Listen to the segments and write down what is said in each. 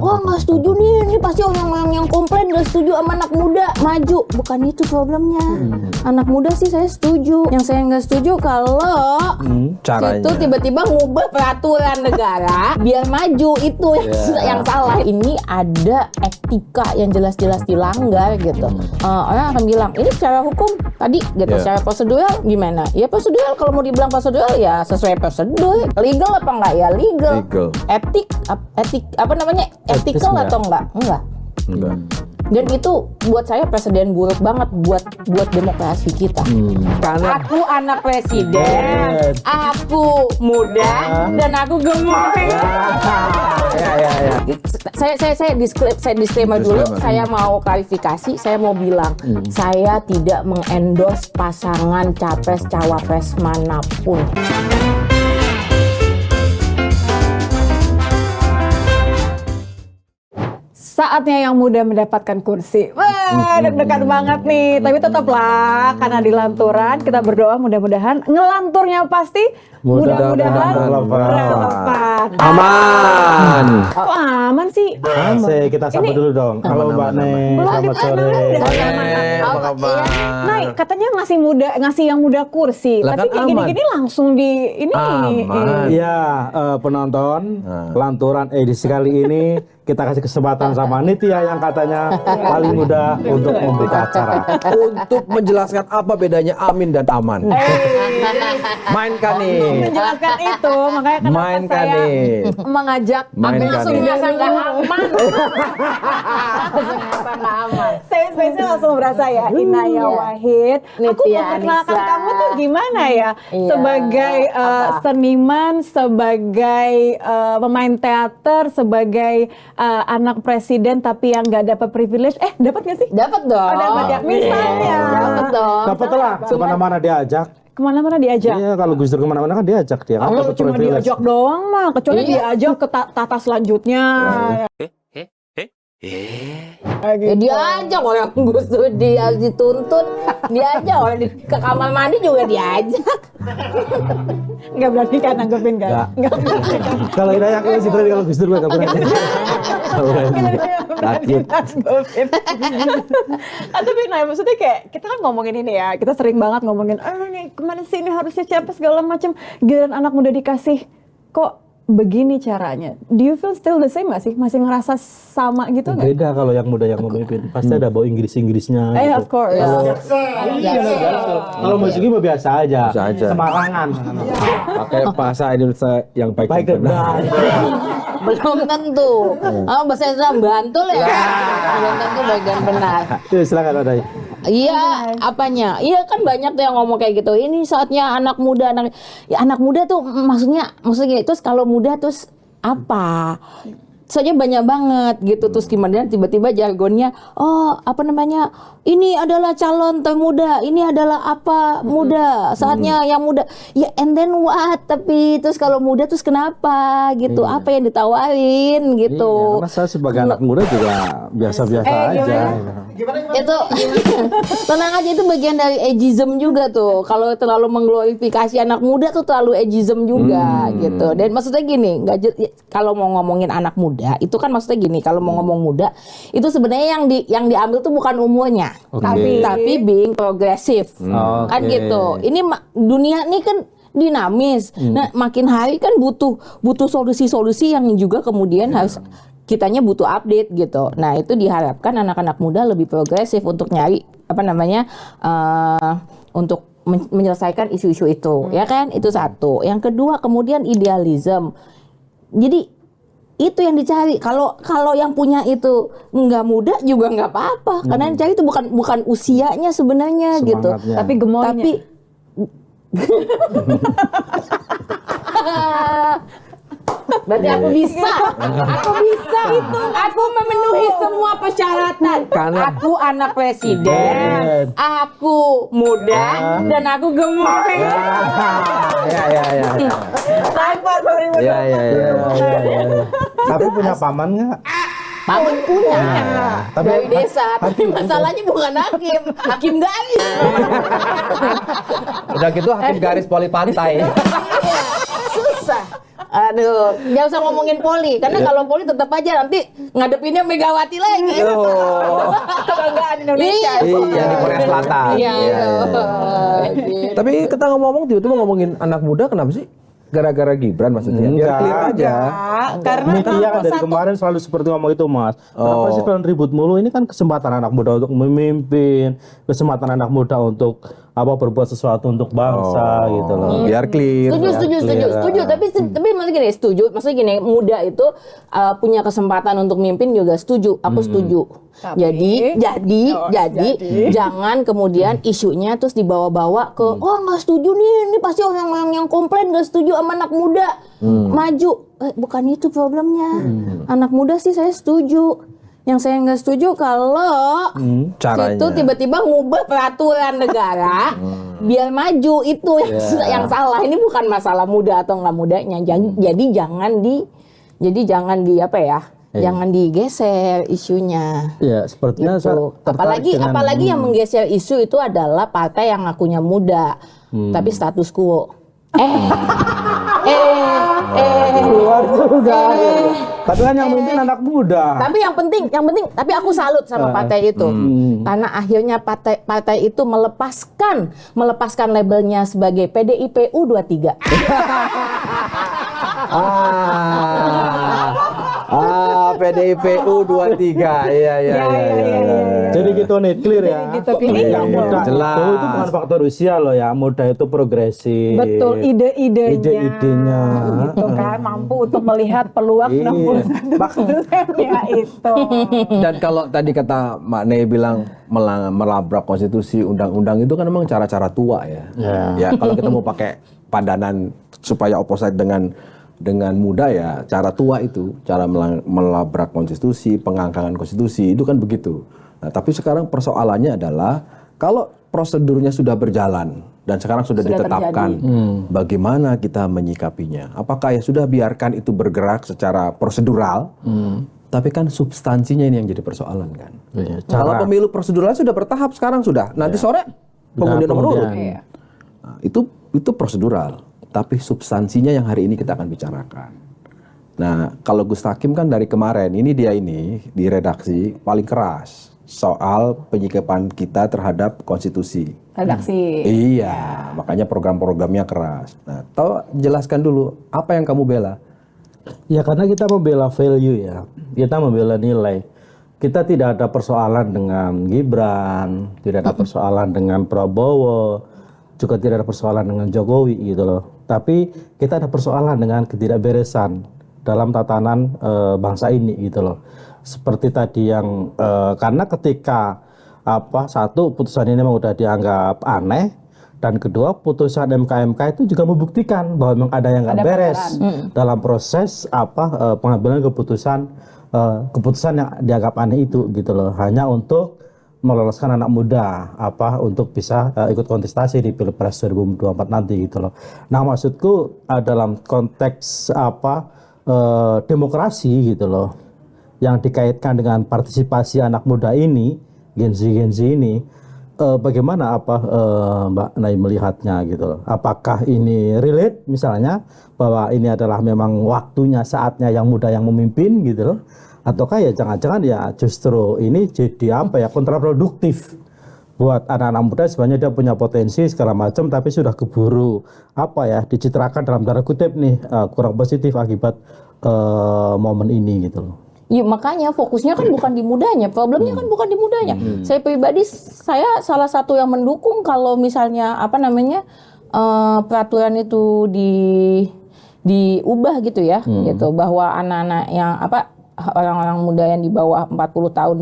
wah nggak setuju nih, ini pasti orang-orang yang komplain nggak setuju sama anak muda maju. Bukan itu problemnya. Anak muda sih saya setuju. Yang saya nggak setuju kalau itu tiba-tiba ngubah peraturan negara biar maju, itu yang salah. Ini ada etika yang jelas-jelas dilanggar gitu. Orang akan bilang ini secara hukum tadi gitu, secara prosedural gimana? Ya prosedural, kalau mau dibilang prosedural ya sesuai prosedur. Legal apa enggak ya legal. Etik apa namanya? Ethical atau enggak? Enggak. Dan itu buat saya presiden buruk banget buat demokrasi kita. Karena aku anak presiden, aku muda, dan aku gemuk. Saya disclaimer dulu. Saya mau klarifikasi. Saya mau bilang, saya tidak mengendorse pasangan capres cawapres manapun. Saatnya yang muda mendapatkan kursi. Wah, deg-degan banget nih. Tapi tetaplah, karena di lanturan kita berdoa mudah-mudahan ngelanturnya pasti mudah-mudahan relevan. aman. Kok aman sih? Kita sapa dulu dong. Halo Mbak Neng, selamat sore. Apa kabar? Nah, katanya ngasih yang muda kursi. Lah, Tapi kan kayak gini-gini langsung di ini. Iya, penonton lanturan edisi kali ini kita kasih kesempatan sama Nitya yang katanya paling muda untuk membuka acara. Untuk menjelaskan apa bedanya amin dan aman. Mainkan nih. Menjelaskan itu, makanya kenapa Mainkan saya nih. mengajak Mainkan Langsung nih. merasa nggak aman. Langsung merasa nggak aman. saya langsung merasa ya, Inaya Wahid. Aku Nitya mau perkenalkan Anissa. kamu tuh gimana ya? Iya. Sebagai seniman, sebagai pemain teater, sebagai anak presiden tapi yang nggak dapat privilege. Dapat nggak sih? Dapat dong. Oh, dapat ya. Misalnya. Dapat dong. Dapat lah, kemana-mana diajak. Kemana-mana diajak. Iya, kalau Gus Dur kemana-mana kan diajak dia. Kan Kalau dapat cuma privilege. diajak doang mah, kecuali diajak ke tata selanjutnya. Ya diajak orang Gus Dur, dia dituntut, diajak orang ke kamar mandi juga diajak. Nggak berarti kan nanggepin kan? Nggak. Kalau Inaya aku masih berani, kalau Gus Dur nggak berani. Takut. Tapi nah maksudnya kayak kita kan ngomongin ini ya, kita sering banget ngomongin nih kemana sih ini harusnya siapa segala macam, giliran anak muda dikasih kok begini caranya. Do you feel still the same gak sih? Masih ngerasa sama gitu gak? Beda kalau yang muda yang memimpin. Pasti ada bau Inggris-Inggrisnya. Gitu. Of course. Kalau musik mah biasa aja. Biasa aja. Semarangan. Pakai bahasa Indonesia yang baik Baik dan benar. Belum tentu. Bahasa Indonesia Bantul ya. Belum tentu baik dan benar. Silakan ada. Iya, apanya? Iya kan banyak tuh yang ngomong kayak gitu. Ini saatnya anak muda, anak muda tuh maksudnya terus kalau muda terus apa? Soalnya banyak banget gitu, terus gimana tiba-tiba jargonnya, ini adalah calon termuda, ini adalah apa muda, saatnya yang muda, ya and then what, tapi terus kalau muda terus kenapa gitu, apa yang ditawarin gitu. Karena saya sebagai anak muda juga biasa-biasa aja. Itu tenang aja, itu bagian dari ageism juga tuh. Kalau terlalu mengglorifikasi anak muda tuh terlalu ageism juga gitu. Dan maksudnya gini, kalau mau ngomongin anak muda itu kan maksudnya gini, kalau mau ngomong muda itu sebenarnya yang diambil tuh bukan umurnya, tapi being progresif, kan gitu. Ini dunia ini kan dinamis. Nah, makin hari kan butuh solusi-solusi yang juga kemudian harus kitanya butuh update gitu. Nah, itu diharapkan anak-anak muda lebih progresif untuk nyari untuk menyelesaikan isu-isu itu, ya kan? Itu satu. Yang kedua, kemudian idealism. Jadi itu yang dicari. Kalau yang punya itu nggak muda juga nggak apa-apa, karena yang dicari itu bukan usianya sebenarnya gitu. Tapi gemoynya. Tapi berarti aku bisa itu. Aku memenuhi semua persyaratan. Karena aku anak presiden, aku muda, dan aku gemuk. Tapi punya paman nggak? Paman punya dari desa, tapi hakim masalahnya bukan hakim garis. udah gitu hakim garis poli pantai. Susah. Aduh, jangan usah ngomongin poli, karena kalau poli tetap aja nanti ngadepinnya Megawati lagi. Kebanggaan Indonesia. Iya, di Korea Selatan. Iya. Tapi kita ngomong tiba-tiba ngomongin anak muda, kenapa sih? Gara-gara Gibran maksudnya? Biar Enggak. clear aja. Karena Nitia dari kemarin selalu seperti ngomong itu, Mas. Kenapa sih kalian ribut mulu? Ini kan kesempatan anak muda untuk memimpin, kesempatan anak muda untuk berbuat sesuatu untuk bangsa gitu loh. Biar clear. Setuju. Tapi maksudnya gini, Maksudnya gini, muda itu punya kesempatan untuk mimpin juga setuju. Aku setuju. Tapi- Jadi jangan kemudian isunya terus dibawa-bawa ke nggak setuju nih. Ini pasti orang-orang yang komplain nggak setuju sama anak muda maju. Bukan itu problemnya. Anak muda sih saya setuju. Yang saya nggak setuju kalau Caranya. itu tiba-tiba ngubah peraturan negara biar maju, itu yang salah. Ini bukan masalah muda atau nggak mudanya. Jadi jangan jangan digeser isunya. Ya, sepertinya saya Gitu. tertarik dengan- Apalagi yang menggeser isu itu adalah partai yang ngakunya muda, tapi status quo. luar juga. Tapi kan yang memimpin anak muda. Tapi yang penting, tapi aku salut sama partai itu, karena akhirnya partai itu melepaskan labelnya sebagai PDIP U23. PDIP U23. Iya. Jadi gitu nih, clear ya. Gitu, clear. Yang muda Jelas. itu bukan faktor usia loh ya. Muda itu progresif. betul ide-idenya. Ide-idenya. Gitu kan, mampu untuk melihat peluang Iya. 60% ya itu. Dan kalau tadi kata Mak Nei bilang melabrak konstitusi, undang-undang itu kan memang cara-cara tua ya. Ya, kalau kita mau pakai padanan supaya opposite dengan muda ya, cara tua itu, cara melabrak konstitusi, pengangkangan konstitusi itu kan begitu. Nah, tapi sekarang persoalannya adalah kalau prosedurnya sudah berjalan dan sekarang sudah ditetapkan, bagaimana kita menyikapinya? Apakah ya sudah biarkan itu bergerak secara prosedural? Tapi kan substansinya ini yang jadi persoalan kan. Kalau pemilu prosedural sudah bertahap sekarang sudah. Nanti sore pengundian nomor urut. Nah, itu prosedural. Tapi substansinya yang hari ini kita akan bicarakan. Nah, kalau Gus Hakim kan dari kemarin ini di redaksi paling keras soal penyikapan kita terhadap konstitusi. Redaksi. Iya, makanya program-programnya keras. Nah, jelaskan dulu apa yang kamu bela. Ya karena kita membela value ya, kita membela nilai. Kita tidak ada persoalan dengan Gibran, tidak ada persoalan dengan Prabowo, juga tidak ada persoalan dengan Jokowi gitu loh. Tapi kita ada persoalan dengan ketidakberesan dalam tatanan bangsa ini gitu loh. Seperti tadi yang karena ketika satu putusan ini memang udah dianggap aneh, dan kedua putusan MK itu juga membuktikan bahwa memang ada yang nggak beres dalam proses pengambilan keputusan yang dianggap aneh itu gitu loh, hanya untuk meloloskan anak muda untuk bisa ikut kontestasi di Pilpres 2024 nanti gitu loh. Nah, maksudku dalam konteks demokrasi gitu loh, yang dikaitkan dengan partisipasi anak muda ini, Gen Z ini, bagaimana Mbak Nay melihatnya gitu loh? Apakah ini relate misalnya bahwa ini adalah memang waktunya, saatnya yang muda yang memimpin gitu loh? Ataukah ya jangan-jangan ya justru ini jadi kontraproduktif buat anak-anak muda, sebenarnya dia punya potensi segala macam tapi sudah keburu dicitrakan dalam tanda kutip nih kurang positif akibat momen ini gitu loh. Ya, makanya fokusnya kan bukan di mudanya, problemnya kan bukan di mudanya. Saya pribadi, saya salah satu yang mendukung kalau misalnya peraturan itu diubah gitu ya, gitu, bahwa anak-anak yang orang-orang muda yang di bawah 40 tahun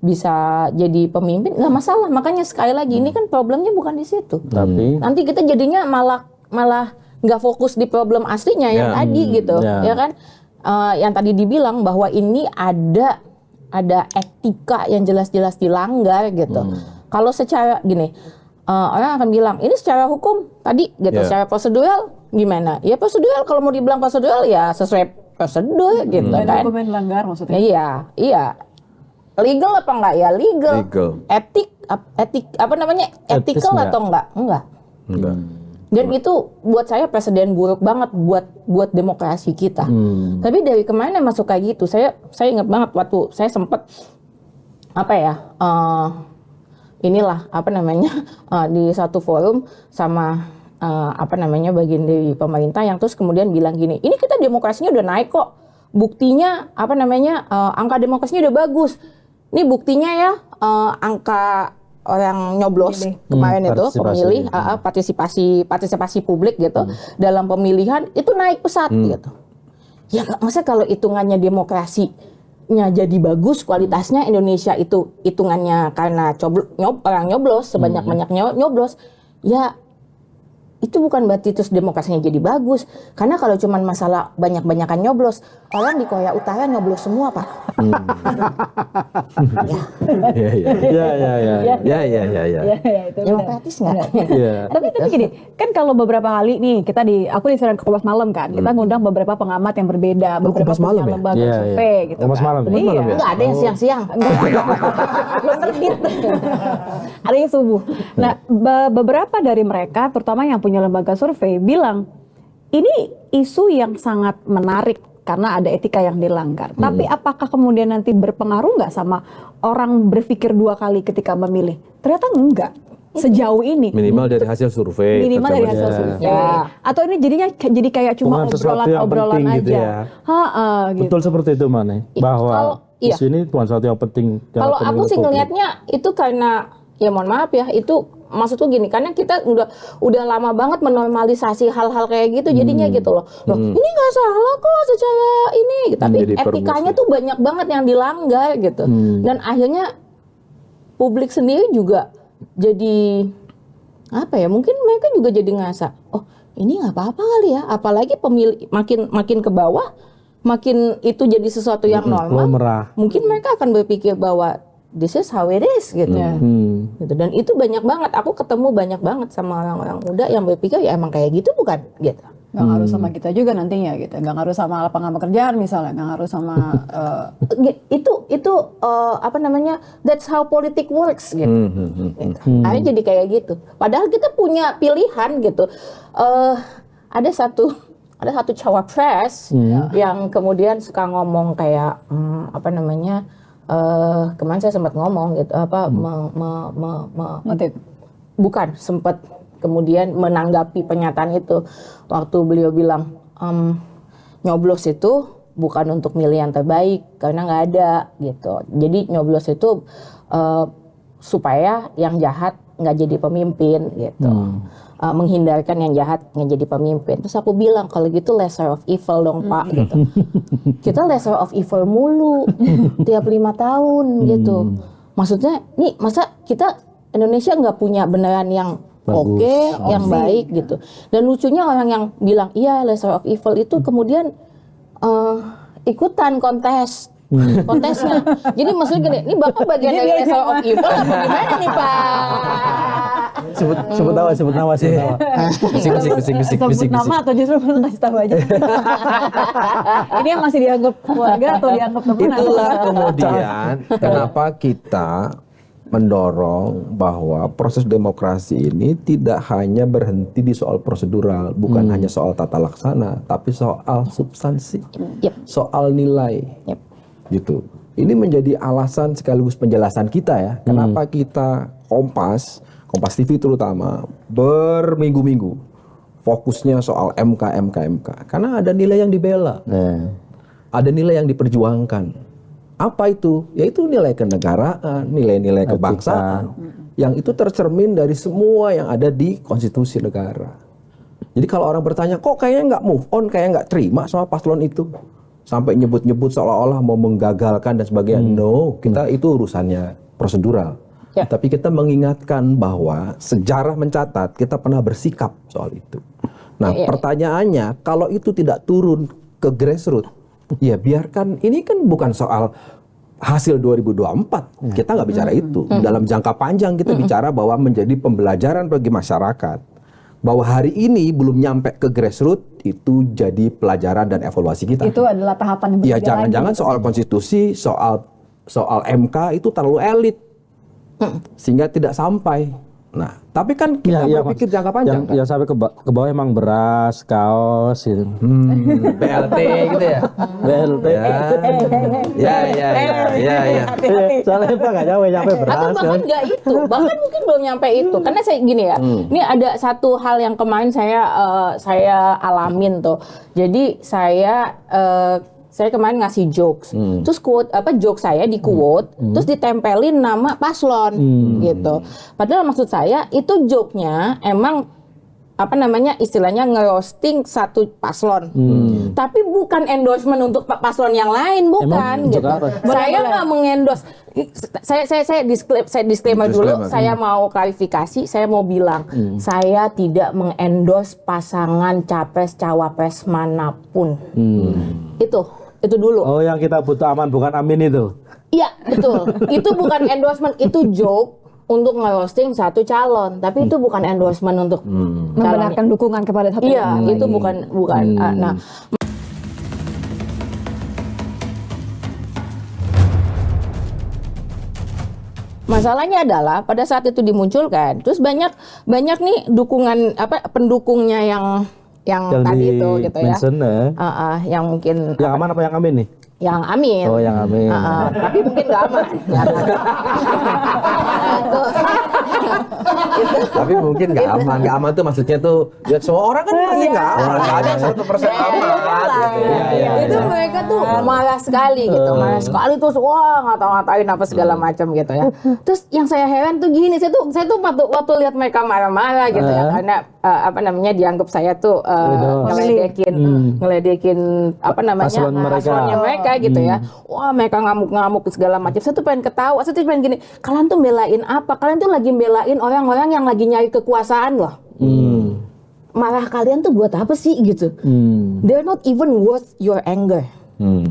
bisa jadi pemimpin, nggak masalah. Makanya sekali lagi ini kan problemnya bukan di situ. Tapi nanti kita jadinya malah nggak fokus di problem aslinya yang tadi gitu, ya kan? Yang tadi dibilang bahwa ini ada etika yang jelas-jelas dilanggar gitu. Kalau secara gini, orang akan bilang ini secara hukum tadi gitu, secara prosedural gimana? Ya prosedural, kalau mau dibilang prosedural ya sesuai prosedur gitu kan. Dokumen langgar maksudnya. Iya. Legal apa enggak ya? Legal. Etik ethical Etisnya. atau enggak? Enggak. Dan itu buat saya presiden buruk banget buat demokrasi kita. Tapi dari kemana masuk kayak gitu? Saya ingat banget waktu saya sempat di satu forum sama bagian dari pemerintah yang terus kemudian bilang gini, ini kita demokrasinya udah naik kok. Buktinya angka demokrasinya udah bagus. Ini buktinya ya angka orang nyoblos kemarin itu pemilih partisipasi publik gitu dalam pemilihan itu naik pesat gitu. Ya masa kalau hitungannya demokrasinya jadi bagus kualitasnya Indonesia itu hitungannya karena orang nyoblos sebanyak-banyaknya nyoblos ya itu bukan berarti terus demokrasinya jadi bagus. Karena kalau cuma masalah banyak-banyakan nyoblos, orang di Korea Utara nyoblos semua, Pak. Demokratis nggak? Tapi gini, kan kalau beberapa kali nih aku diserang ke Kompas Malam kan, kita ngundang beberapa pengamat yang berbeda, beberapa lembaga survei gitu. Kompas Malam. Nggak ada yang siang-siang. Belum terbit. Ada yang subuh. Nah, beberapa dari mereka, terutama yang punya lembaga survei, bilang ini isu yang sangat menarik karena ada etika yang dilanggar. Tapi apakah kemudian nanti berpengaruh nggak sama orang berpikir dua kali ketika memilih? Ternyata enggak. Sejauh ini. Minimal dari hasil survei. Atau ini jadi kayak cuma obrolan aja. Gitu ya. Gitu. Betul seperti itu Mane. Bahwa isu ini bukan sesuatu yang penting. Kalau aku sih ngelihatnya itu karena ya mohon maaf ya itu maksudku gini, karena kita udah lama banget menormalisasi hal-hal kayak gitu jadinya gitu loh. Ini nggak salah kok secara ini, tapi etikanya tuh banyak banget yang dilanggar gitu. Dan akhirnya publik sendiri juga jadi mungkin mereka juga jadi ngerasa, oh ini nggak apa-apa kali ya, apalagi pemilih makin ke bawah, makin itu jadi sesuatu yang normal. Mungkin mereka akan berpikir bahwa this is how it is gitu. Gitu. Dan itu banyak banget, aku ketemu banyak banget sama orang-orang muda yang berpikir ya emang kayak gitu bukan gitu. Nggak ngaruh sama kita juga nantinya gitu, nggak ngaruh sama lapangan pekerjaan misalnya, nggak ngaruh sama that's how politik works gitu. Akhirnya jadi kayak gitu. Padahal kita punya pilihan gitu. Ada satu cawapres yang kemudian suka ngomong kayak kemarin saya sempat ngomong gitu bukan sempat kemudian menanggapi pernyataan itu waktu beliau bilang nyoblos itu bukan untuk milih yang terbaik karena nggak ada gitu. Jadi nyoblos itu supaya yang jahat nggak jadi pemimpin gitu. Menghindarkan yang jahat nggak jadi pemimpin. Terus aku bilang kalau gitu lesser of evil dong Pak gitu. Kita lesser of evil mulu tiap 5 tahun gitu. Maksudnya nih masa kita Indonesia nggak punya beneran yang oke, yang baik gitu. Dan lucunya orang yang bilang iya lesser of evil itu kemudian ikutan kontesnya. Jadi maksudnya gini, ini Bapak bagian dari lesser of evil apa gimana nih Pak? Sebut nama. Sebut nama atau justru kasih tahu aja. Ini yang masih dianggap keluarga atau dianggap teman? Itulah kemudian kenapa kita mendorong bahwa proses demokrasi ini tidak hanya berhenti di soal prosedural, bukan hanya soal tata laksana, tapi soal substansi, soal nilai, gitu. Ini menjadi alasan sekaligus penjelasan kita ya, kenapa kita Kompas TV terutama berminggu-minggu fokusnya soal MK, karena ada nilai yang dibela, ada nilai yang diperjuangkan. Apa itu? Yaitu nilai kenegaraan, nilai-nilai kebangsaan, yang itu tercermin dari semua yang ada di konstitusi negara. Jadi kalau orang bertanya, kok kayaknya nggak move on, kayak nggak terima sama paslon itu, sampai nyebut-nyebut seolah-olah mau menggagalkan dan sebagainya. No, kita itu urusannya prosedural. Tapi kita mengingatkan bahwa sejarah mencatat kita pernah bersikap soal itu. Nah, pertanyaannya, kalau itu tidak turun ke grassroots, ya biarkan, ini kan bukan soal hasil 2024, kita nggak bicara itu. Dalam jangka panjang kita bicara bahwa menjadi pembelajaran bagi masyarakat, bahwa hari ini belum nyampe ke grassroots, itu jadi pelajaran dan evaluasi kita. Itu adalah tahapan yang ya jangan-jangan soal konstitusi, soal MK itu terlalu elit, sehingga tidak sampai Nah, tapi kan kita berpikir jangka panjang. Yang sampai ke bawah emang beras, kaos gitu. BLT gitu ya. BLT. Ya. Soalnya Pak nggak nyampe beras. Atau bahkan nggak itu, bahkan mungkin belum nyampe itu. Karena saya gini ya, ini ada satu hal yang kemarin saya alamin tuh. Jadi saya kemarin ngasih jokes, terus joke saya di quote, terus ditempelin nama paslon gitu. Padahal maksud saya itu joke-nya emang istilahnya nge-roasting satu paslon, tapi bukan endorsement untuk paslon yang lain, bukan gitu. Saya nggak mengendorse. Saya disclaimer dulu. Saya mau klarifikasi. Saya mau bilang, saya tidak mengendorse pasangan capres cawapres manapun. Itu dulu. Oh, yang kita butuh aman bukan amin itu. Iya, betul. Itu bukan endorsement, itu joke untuk nge-roasting satu calon, tapi itu bukan endorsement untuk membenarkan dukungan kepada satu. Iya, itu bukan. Nah, masalahnya adalah pada saat itu dimunculkan, terus banyak nih dukungan pendukungnya yang tadi itu gitu ya. Yang mungkin yang aman apa yang amin nih? Yang amin. Oh, yang amin. Tapi mungkin nggak aman. Tapi mungkin nggak aman. Nggak aman tuh maksudnya tuh ya semua orang kan pasti nggak aman. Nggak ada 100% aman. Itu mereka tuh marah sekali gitu. Marah sekali terus ngata-ngatain apa segala macam gitu ya. Terus yang saya heran tuh gini, saya tuh waktu lihat mereka marah-marah gitu ya, karena dianggap saya tuh ngeledekin paslonnya mereka gitu ya. Wah, mereka ngamuk-ngamuk segala macam. Saya tuh pengen ketawa, saya tuh pengen gini, kalian tuh belain apa? Kalian tuh lagi belain orang-orang yang lagi nyari kekuasaan loh. Marah kalian tuh buat apa sih gitu? They're not even worth your anger.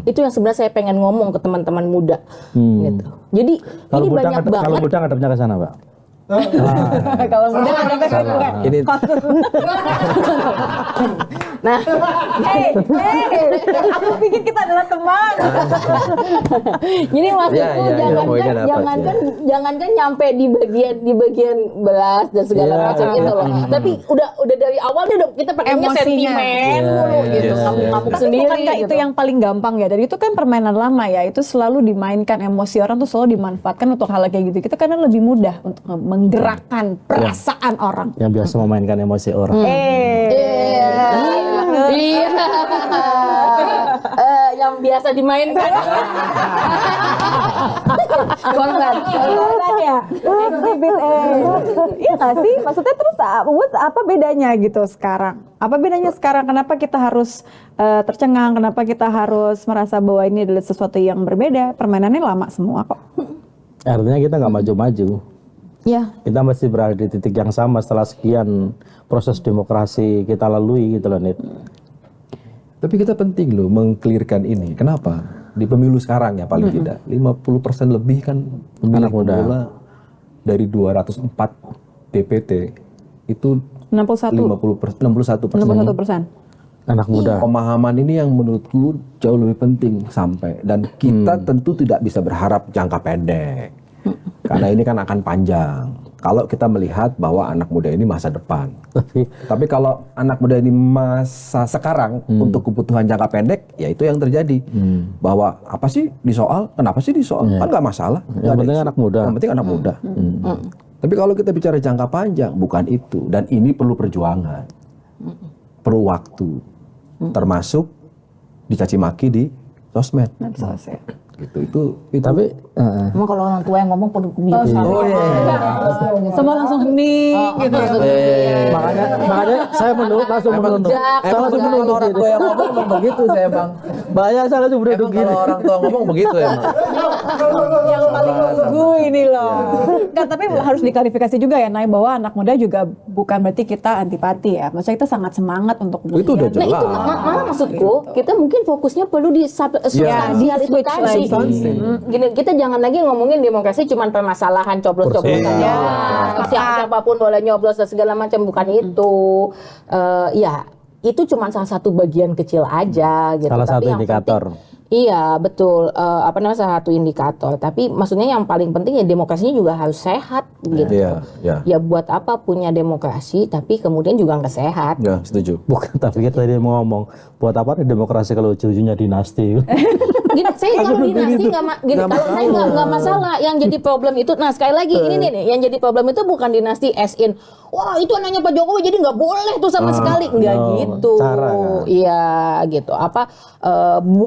Itu yang sebenarnya saya pengen ngomong ke teman-teman muda gitu. Jadi ini banyak banget. Kalau muda ngadepnya ke sana, Pak. Kalau muda ngadepnya ke sana. Ini Nah, aku pikir kita adalah teman. jadi maksudku jangankan nyampe di bagian beras dan segala macam itu loh. Tapi udah dari awal kita pakainya sentimen dulu gitu, ngamuk sendiri. Bukankah gitu. itu yang paling gampang ya? Dan itu kan permainan lama ya. Itu selalu dimainkan, emosi orang tuh selalu dimanfaatkan untuk hal kayak gitu. Kita karena lebih mudah untuk menggerakkan perasaan orang. Yang biasa memainkan emosi orang. Iya. Yang biasa dimainkan. Korban ya. Iya nggak sih? Maksudnya terus apa bedanya gitu sekarang? Apa bedanya sekarang? Kenapa kita harus tercengang? Kenapa kita harus merasa bahwa ini adalah sesuatu yang berbeda? Permainannya lama semua kok. Artinya kita nggak maju-maju. Ya. Kita masih berada di titik yang sama setelah sekian proses demokrasi kita lalui gitu loh, Nit. Tapi kita penting loh mengklirkan ini. Kenapa? Di pemilu sekarang ya paling tidak 50% lebih kan anak muda. Dari 204 DPT itu 61%. Anak muda. Pemahaman ini yang menurutku jauh lebih penting sampai, dan kita tentu tidak bisa berharap jangka pendek. Karena ini kan akan panjang. Kalau kita melihat bahwa anak muda ini masa depan. Tapi kalau anak muda ini masa sekarang untuk kebutuhan jangka pendek, ya itu yang terjadi. Bahwa apa sih disoal? Kenapa sih disoal? Kan nggak masalah. Yang penting anak muda. Yang penting anak muda. Tapi kalau kita bicara jangka panjang, bukan itu. Dan ini perlu perjuangan. Perlu waktu. Termasuk dicaci maki di sosmed. Gitu itu tapi emang kalau orang tua yang ngomong perlu semua langsung hening gitu. Makanya saya langsung menunduk. Saya langsung menunduk. Orang tua yang ngomong memang begitu saya, Bang. Banyak saya langsung menunduk gini. Kalau orang tua ngomong begitu ya, Bang. Yang paling nunggu ini loh. Nggak, tapi harus diklarifikasi juga ya, Nay, bahwa anak muda juga bukan berarti kita antipati ya. Maksudnya kita sangat semangat untuk Itu udah jelas. Nah itu malah maksudku, kita mungkin fokusnya perlu di substansial itu tadi. Gini, kita jangan lagi ngomongin demokrasi cuman permasalahan coblos-coblosan. Siapapun boleh nyoblos dan segala macam, bukan itu. Ya, itu cuma salah satu bagian kecil aja gitu. Salah satu indikator. Iya betul, salah satu indikator. Tapi maksudnya yang paling penting ya demokrasinya juga harus sehat gitu. Ya buat apa punya demokrasi tapi kemudian juga nggak sehat. Ya setuju. Bukan, tapi kita tadi mau ngomong buat apa nih demokrasi kalau ujung-ujungnya dinasti. Gini, saya kalau dinasti kalau saya nggak masalah. Yang jadi problem itu, nah sekali lagi ini nih, yang jadi problem itu bukan dinasti as in, wah itu anaknya Pak Jokowi jadi nggak boleh tuh sama sekali, nggak gitu. Iya gitu.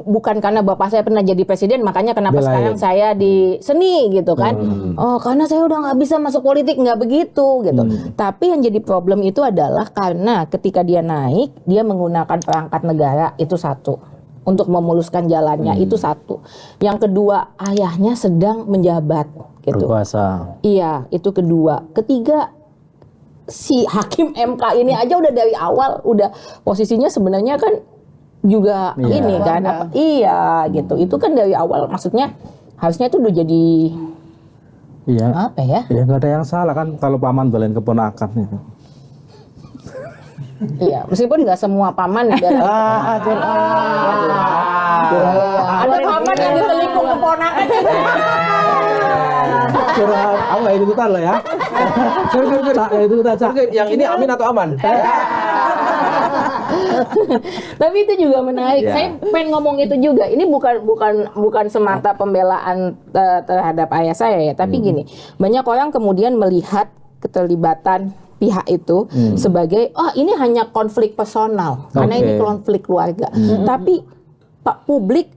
Bukan karena bapak saya pernah jadi presiden makanya kenapa sekarang saya di seni gitu kan. Oh karena saya udah nggak bisa masuk politik, nggak begitu gitu. Tapi yang jadi problem itu adalah karena ketika dia naik dia menggunakan perangkat negara, itu satu, untuk memuluskan jalannya, itu satu. Yang kedua, ayahnya sedang menjabat gitu. Berkuasa. Iya, itu kedua. Ketiga, si hakim MK ini aja udah dari awal udah posisinya sebenarnya kan juga ini kan iya gitu. Itu kan dari awal, maksudnya harusnya itu udah jadi apa ya? Ya nggak ada yang salah kan kalau paman belain keponakan itu. Iya, meskipun nggak semua paman ada paman yang ditelikung keponakan. Aku nggak ikutan loh ya. Yang ini amin atau aman? Tapi itu juga menarik. Saya pengen ngomong itu juga. Ini bukan semata pembelaan terhadap ayah saya ya, tapi gini, banyak orang kemudian melihat keterlibatan pihak itu sebagai ini hanya konflik personal karena ini konflik keluarga. Tapi Pak publik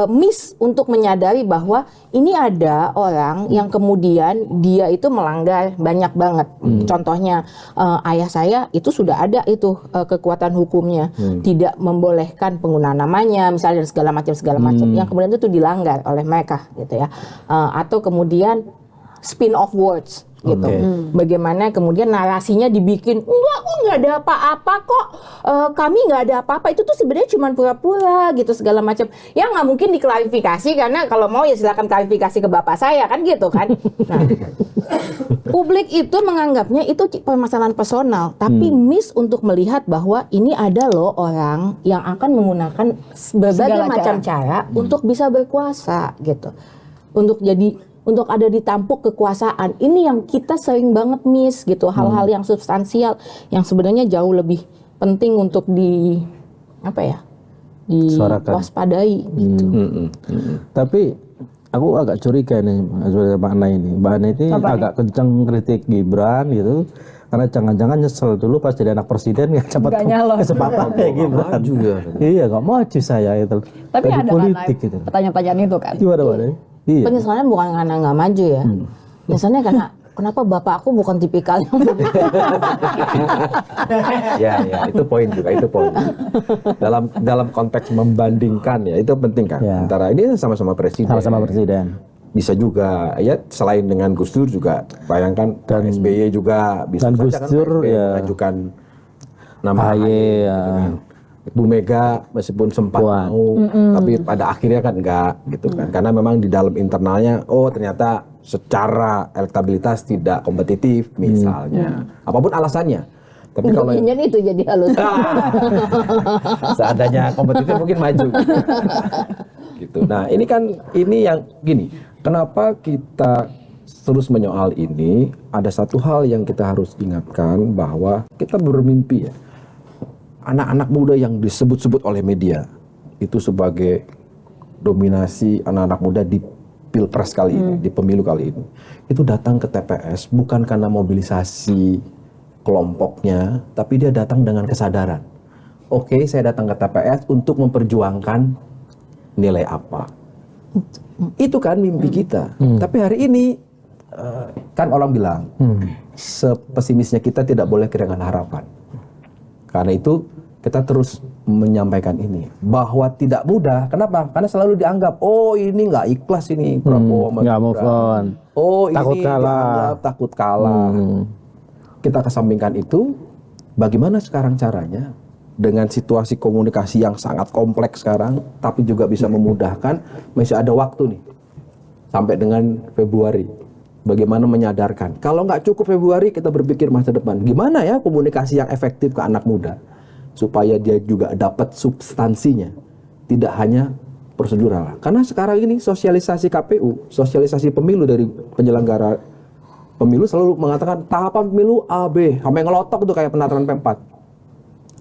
miss untuk menyadari bahwa ini ada orang yang kemudian dia itu melanggar banyak banget. Contohnya ayah saya itu sudah ada itu kekuatan hukumnya, tidak membolehkan penggunaan namanya misalnya dan segala macam yang kemudian itu dilanggar oleh mereka gitu ya. Atau kemudian spin off words gitu. Bagaimana kemudian narasinya dibikin, enggak kok nggak ada apa-apa kok, kami nggak ada apa-apa, itu tuh sebenarnya cuma pura-pura gitu segala macam. Ya nggak mungkin diklarifikasi karena kalau mau ya silakan klarifikasi ke bapak saya kan gitu kan. Nah, publik itu menganggapnya itu permasalahan personal, tapi miss untuk melihat bahwa ini ada loh orang yang akan menggunakan berbagai macam cara untuk bisa berkuasa gitu. Untuk ada di tampuk kekuasaan. Ini yang kita sering banget miss gitu, hal-hal yang substansial yang sebenarnya jauh lebih penting untuk diwaspadai gitu. Tapi aku agak curiga nih Mbak Ana ini. Mbak Ana ini agak kencang kritik Gibran gitu. Karena jangan-jangan nyesel dulu pas jadi anak presiden nggak cepat kesempatan kayak Gibran juga. Iya, nggak maju saya itu. Tapi ada politik gitu. Pertanyaan-pertanyaan itu kan. Gimana? Iya. Penyesalannya bukan karena nggak maju ya. Misalnya karena kenapa bapak aku bukan tipikal yang ya itu poin juga, itu poin. Dalam konteks membandingkan ya itu penting kan. Antara ini sama-sama presiden. Sama-sama presiden. Bisa juga ya selain dengan Gus Dur juga bayangkan dan SBY juga bisa dan Gus Dur mengajukan nama AHY Bu Mega meskipun sempat mau, tapi pada akhirnya kan enggak gitu kan, karena memang di dalam internalnya ternyata secara elektabilitas tidak kompetitif misalnya, apapun alasannya. Tapi kalau itu jadi halus. Seandainya kompetitif mungkin maju. Gitu. Nah ini yang gini, kenapa kita terus menyoal ini? Ada satu hal yang kita harus ingatkan bahwa kita bermimpi ya. Anak-anak muda yang disebut-sebut oleh media itu sebagai dominasi anak-anak muda di pilpres kali ini, di pemilu kali ini, itu datang ke TPS bukan karena mobilisasi kelompoknya, tapi dia datang dengan kesadaran. Oke, saya datang ke TPS untuk memperjuangkan nilai apa. Itu kan mimpi kita. Tapi hari ini kan orang bilang sepesimisnya kita tidak boleh kehilangan harapan. Karena itu kita terus menyampaikan ini bahwa tidak mudah. Kenapa? Karena selalu dianggap ini nggak ikhlas ini Prabowo sama nggak move on. Takut ini kalah. Takut kalah. Kita kesampingkan itu. Bagaimana sekarang caranya dengan situasi komunikasi yang sangat kompleks sekarang, tapi juga bisa memudahkan. Masih ada waktu nih sampai dengan Februari. Bagaimana menyadarkan? Kalau nggak cukup Februari, kita berpikir masa depan. Gimana ya komunikasi yang efektif ke anak muda? Supaya dia juga dapat substansinya. Tidak hanya prosedural. Karena sekarang ini sosialisasi KPU, sosialisasi pemilu dari penyelenggara pemilu selalu mengatakan tahapan pemilu A, B, sampai ngelotok itu kayak penataran P4.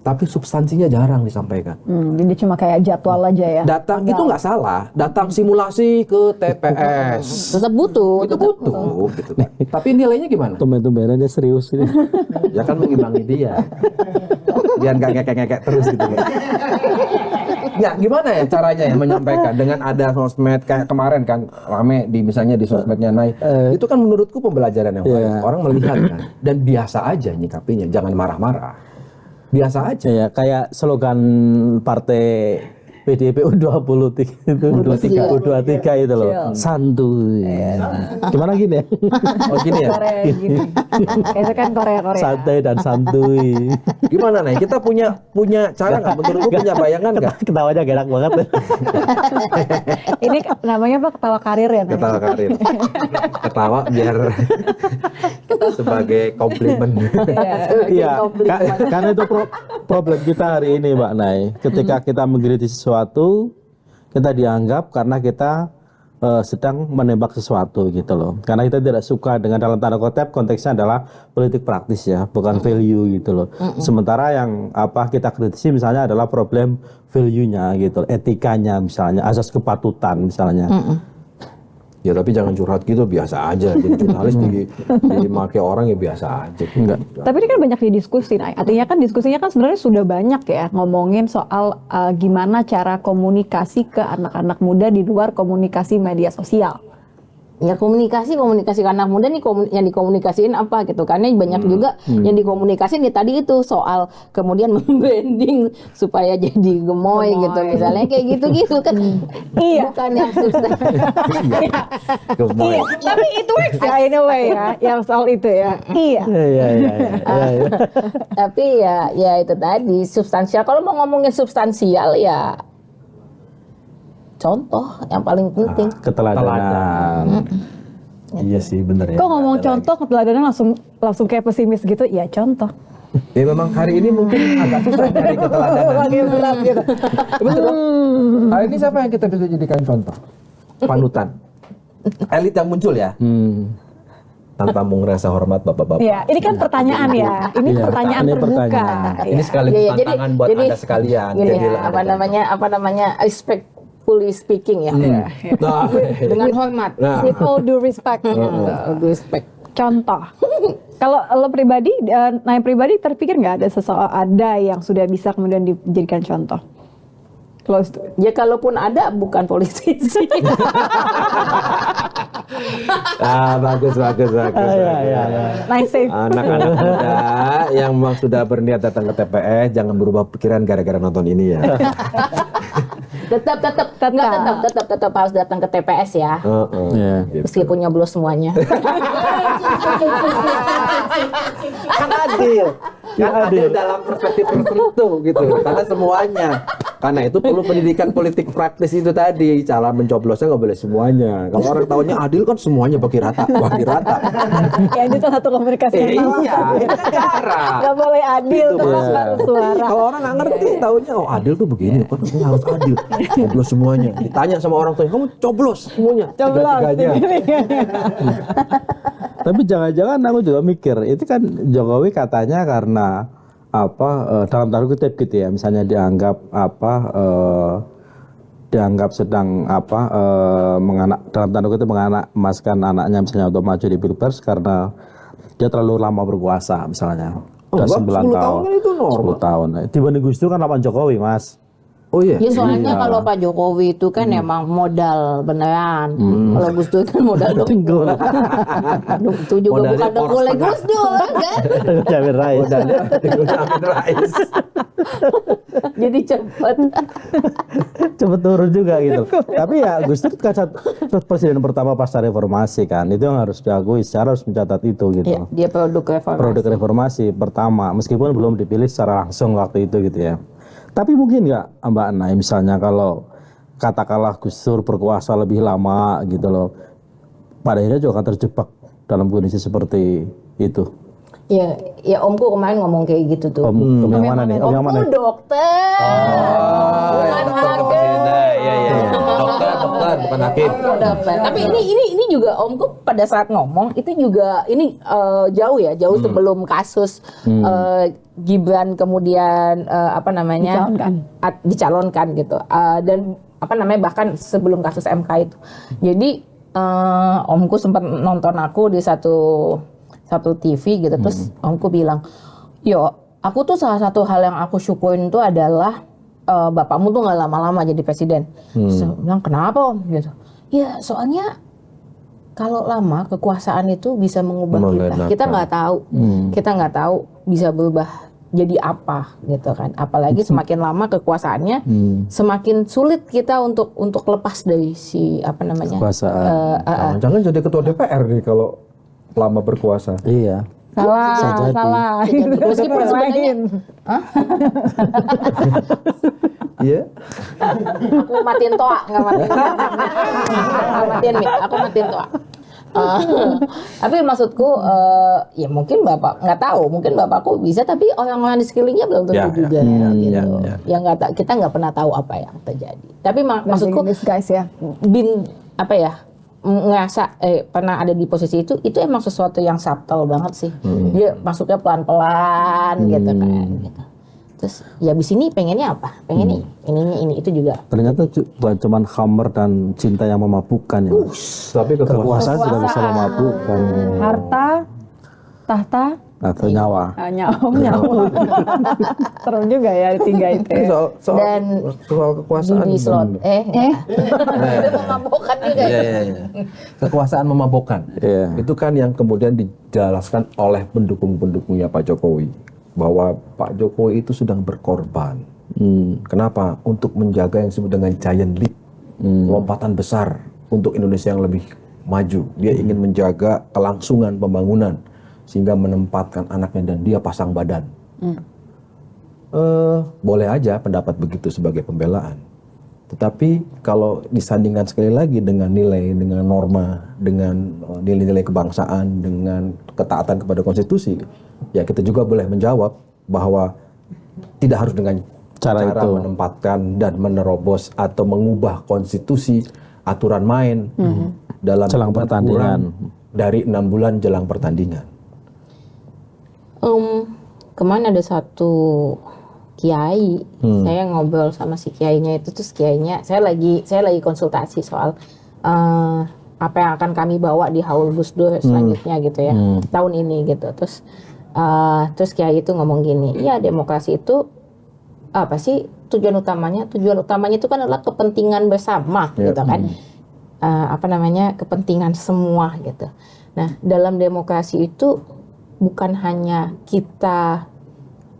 Tapi substansinya jarang disampaikan. Jadi cuma kayak jadwal aja ya. Datang itu nggak salah, datang simulasi ke TPS. Tetap butuh. Itu butuh gitu. Tapi nilainya gimana? Tumben-tumbenan dia serius ini. Ya kan mengimbangi dia. Biar nggak ngekek-ngekek terus gitu. Ya gimana ya caranya ya menyampaikan dengan ada sosmed kayak kemarin kan rame di misalnya di sosmednya naik. Itu kan menurutku pembelajaran yang baik. Orang melihat kan dan biasa aja nyikapinya, jangan marah-marah. Biasa aja. Ya, kayak slogan partai PDIP U23 itu. U23 itu loh. Santuy. Gimana gini ya? Oh gini ya. Korea gini. Itu kan Korea. Santai dan santuy. Gimana nih? Kita punya cara nggak? Menurutku punya bayangan nggak? Ketawanya enak banget. Ini namanya apa? Ketawa karir ya? Ketawa karir. Ketawa biar sebagai komplimen. Iya, karena itu problem kita hari ini Mbak Nay. Ketika kita mengkritisi sesuatu, kita dianggap karena kita sedang menembak sesuatu gitu loh. Karena kita tidak suka dengan dalam tanda kutip konteksnya adalah politik praktis ya, bukan value gitu loh. Sementara yang kita kritisi misalnya adalah problem value-nya gitu, etikanya misalnya, asas kepatutan misalnya. Ya tapi jangan curhat gitu, biasa aja. Jadi jurnalis dimaki orang ya biasa aja. Enggak. Tapi ini kan banyak didiskusi, Nay. Artinya kan diskusinya kan sebenarnya sudah banyak ya ngomongin soal gimana cara komunikasi ke anak-anak muda di luar komunikasi media sosial. Ya komunikasi ke anak muda nih yang dikomunikasiin apa gitu. Karena banyak juga yang dikomunikasiin ya tadi itu soal kemudian membranding supaya jadi gemoy gitu misalnya kayak gitu-gitu kan. Iya. Bukan yang substansi. Iya, tapi it works ya in a way ya, yang soal itu ya. Iya. Iya. Tapi ya itu tadi substansial. Kalau mau ngomongin substansial ya contoh yang paling penting. Keteladanan. Iya sih bener ya. Kok ngomong contoh keteladanan langsung kayak pesimis gitu? Ya contoh. Ya memang hari ini mungkin agak susah dari keteladanan. Makin berat gitu. Betul. Hari ini siapa yang kita bisa jadikan contoh? Panutan. Elit yang muncul ya. Tanpa mengerasa hormat bapak-bapak. Iya, ini kan pertanyaan ya. Ini pertanyaan ini terbuka. pertanyaan. Ini sekaligus Iya, tantangan buat Anda sekalian. Gini, Jadi apa namanya respectfully speaking ya. Nah, Dengan hormat. nah. With all due respect. Respect. Contoh. Kalau lo pribadi, Nay pribadi terpikir nggak ada yang sudah bisa kemudian dijadikan contoh? Close to it. Ya kalaupun ada bukan politisi. Bagus. Nice save. Anak-anak muda yang memang sudah berniat datang ke TPS jangan berubah pikiran gara-gara nonton ini ya. tetap harus datang ke TPS ya. Meskipun nyoblos semuanya. Kan adil. Kan adil dalam perspektif tertentu gitu. Karena semuanya. Karena itu perlu pendidikan politik praktis itu tadi. Cara mencoblosnya nggak boleh semuanya. Kalau orang tahunya adil kan semuanya bagi rata. Ya itu salah satu komunikasi yang salah. Iya, itu kan cara. Gak boleh adil Gitu, terus baru suara. Kalau orang nggak ngerti, taunya oh adil tuh begini, kan harus adil. Coblos semuanya. Ditanya sama orang tuanya, kamu coblos semuanya. Tiga-tiganya. Tapi jangan-jangan aku juga mikir, itu kan Jokowi katanya karena dalam tanda kutip gitu ya, misalnya dianggap sedang dalam tanda kutip emaskan anaknya misalnya untuk maju di Pilpres karena dia terlalu lama berkuasa misalnya. Udah 9 tahun. Kan itu normal. 10 tahun. Dibanding Gus Dur kan 8 Jokowi, Mas. Oh iya. Ya soalnya kalau Pak Jokowi itu kan emang modal beneran. Kalau Gus Dur kan modal dengkul. Itu juga Modalnya bukan dengkul Gus Dur kan. Jamin Rais. Modalnya Amin Rais. Jadi cepet. Cepet turun juga gitu. Tapi ya Gus Dur kan presiden pertama pasca reformasi kan. Itu yang harus diakui, secara harus mencatat itu gitu. Ya, dia produk reformasi. Produk reformasi pertama, meskipun belum dipilih secara langsung waktu itu gitu ya. Tapi mungkin nggak Mbak Nay misalnya kalau katakanlah Gus Dur berkuasa lebih lama gitu loh, pada akhirnya juga akan terjebak dalam kondisi seperti itu. Ya omku kemarin ngomong kayak gitu tuh. Om yang mana nih? Om yang mana? Omku dokter. Bukan harga. Iya. dokter bukan hakim. Dokter. Tapi ini juga Omku pada saat ngomong itu juga ini jauh sebelum kasus Gibran kemudian dicalonkan gitu. Dan bahkan sebelum kasus MK itu. Jadi Omku sempat nonton aku di satu TV gitu, terus Omku bilang, "Yo, aku tuh salah satu hal yang aku syukurin itu adalah bapakmu tuh nggak lama-lama jadi presiden." Saya bilang, "Kenapa Om?" Gitu. Ya soalnya kalau lama kekuasaan itu bisa mengubah kita. Kita nggak tahu bisa berubah jadi apa gitu kan. Apalagi semakin lama kekuasaannya, semakin sulit kita untuk lepas dari si kekuasaan. Jangan jadi ketua DPR nih kalau lama berkuasa. Iya. Salah. Meskipun sebenarnya, Iya. aku matiin toa, nggak matiin mic, aku matiin toa. Tapi maksudku ya mungkin bapak nggak tahu, mungkin bapakku bisa, tapi orang-orang di sekelilingnya belum tentu juga gitu. Ya kita nggak pernah tahu apa yang terjadi. Tapi maksudku guys ya. Ngerasa pernah ada di posisi itu emang sesuatu yang subtle banget sih. Dia masuknya pelan-pelan gitu kan. Gitu. Terus ya abis ini pengennya apa? Pengen ini itu juga. Ternyata bukan cuma hammer dan cinta yang memabukkan ya. Tapi kekuasaan sudah bisa memabukkan. Harta, tahta, atau nyawa. Nyawa. Serem juga ya tiga itu. Soal kekuasaan. Judi slot. Itu memabukkan juga. Iya. Kekuasaan memabukkan. Itu kan yang kemudian dijelaskan oleh pendukung-pendukungnya Pak Jokowi, bahwa Pak Jokowi itu sedang berkorban. Kenapa? Untuk menjaga yang disebut dengan giant leap, lompatan besar untuk Indonesia yang lebih maju. Dia ingin menjaga kelangsungan pembangunan sehingga menempatkan anaknya dan dia pasang badan. Boleh aja pendapat begitu sebagai pembelaan. Tetapi kalau disandingkan sekali lagi dengan nilai, dengan norma, dengan nilai-nilai kebangsaan, dengan ketaatan kepada konstitusi, ya kita juga boleh menjawab bahwa tidak harus dengan cara itu menempatkan dan menerobos atau mengubah konstitusi, aturan main dalam jelang pertandingan dari 6 bulan jelang pertandingan. Kemarin ada satu kiai, saya ngobrol sama si kiainya itu, terus kiainya saya lagi konsultasi soal apa yang akan kami bawa di Haul Gus Dur selanjutnya gitu ya, tahun ini gitu. Terus kiai itu ngomong gini, ya demokrasi itu apa sih tujuan utamanya? Tujuan utamanya itu kan adalah kepentingan bersama gitu kan, kepentingan semua gitu. Nah dalam demokrasi itu bukan hanya kita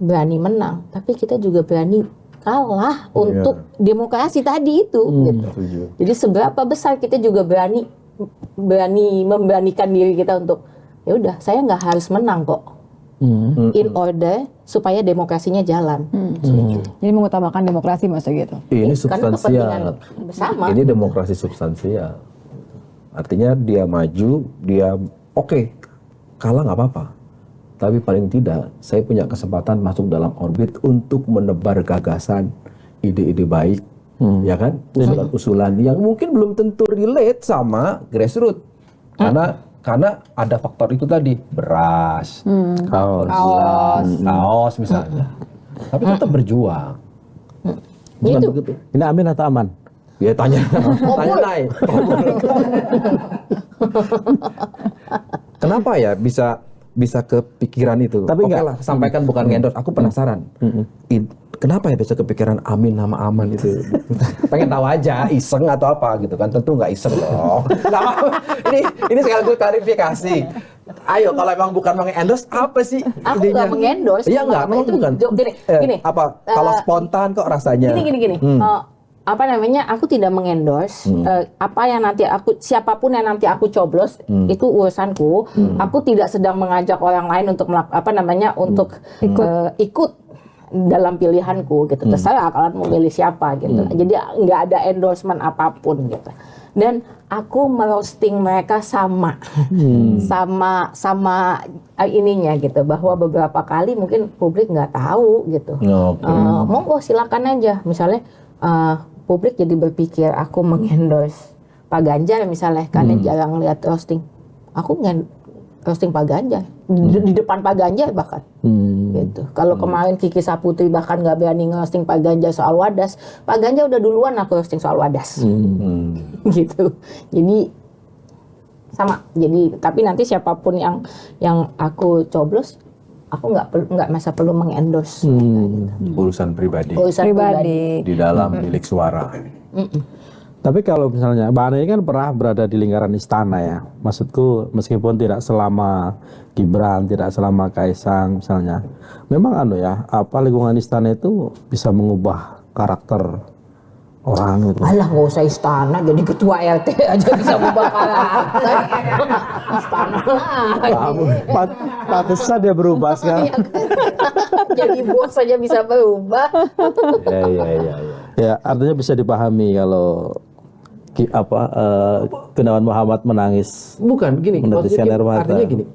berani menang, tapi kita juga berani kalah untuk demokrasi tadi itu. Gitu. Jadi seberapa besar kita juga berani memberanikan diri kita untuk ya udah saya nggak harus menang kok, in order supaya demokrasinya jalan. Jadi mengutamakan demokrasi maksudnya gitu. Ini Karena kepentingan substansial. bersama. Ini demokrasi substansial. Artinya dia maju, dia kalah nggak apa-apa. Tapi paling tidak, saya punya kesempatan masuk dalam orbit untuk menebar gagasan, ide-ide baik, ya kan? Usulan-usulan yang mungkin belum tentu relate sama grassroots. Karena ada faktor itu tadi, beras, kaos misalnya. Tapi tetap berjuang. Bukan begitu. Ini Amin atau Aman? Ya tanya naik. Kenapa ya bisa kepikiran itu? Tapi Oke lah, sampaikan bukan endorse. Aku penasaran. Kenapa ya bisa kepikiran Amin sama Aman itu? Pengen tahu aja, iseng atau apa gitu kan? Tentu nggak iseng dong. Ini sekali gue klarifikasi. Ayo kalau emang bukan mengendorse apa sih? Aku nggak mengendorse. Iya nggak, memang bukan. Gini. Apa? Kalau spontan kok rasanya? Gini. Aku tidak mengendorse apa yang nanti siapapun yang nanti aku coblos itu urusanku. Aku tidak sedang mengajak orang lain untuk ikut dalam pilihanku gitu. Terserah kalian mau pilih siapa gitu. Jadi nggak ada endorsement apapun gitu. Dan aku merosting mereka sama ininya gitu, bahwa beberapa kali mungkin publik nggak tahu gitu. Monggo silakan aja misalnya. publik jadi berpikir aku mengendorse Pak Ganjar misalnya, karena jarang lihat roasting. Aku roasting Pak Ganjar di depan Pak Ganjar bahkan. Gitu. Kalau kemarin Kiki Saputri bahkan nggak berani nge-roasting Pak Ganjar soal Wadas, Pak Ganjar udah duluan aku roasting soal Wadas. Gitu. Jadi sama. Jadi tapi nanti siapapun yang aku coblos, aku nggak masa perlu mengendorse. Urusan pribadi Urusan pribadi. di dalam bilik suara. Tapi kalau misalnya Mbak Ana ini kan pernah berada di lingkaran istana ya. Maksudku meskipun tidak selama Gibran, tidak selama Kaisang misalnya. Memang lingkungan istana itu bisa mengubah karakter orang gitu. Alah, nggak usah istana, jadi ketua RT aja bisa berubah karakter. Istana lah. Pantesan dia berubah sekarang. Jadi bos saja bisa berubah. Ya, artinya bisa dipahami kalau Gunawan Muhammad menangis. Bukan gini, menetiskan air mata. artinya gini,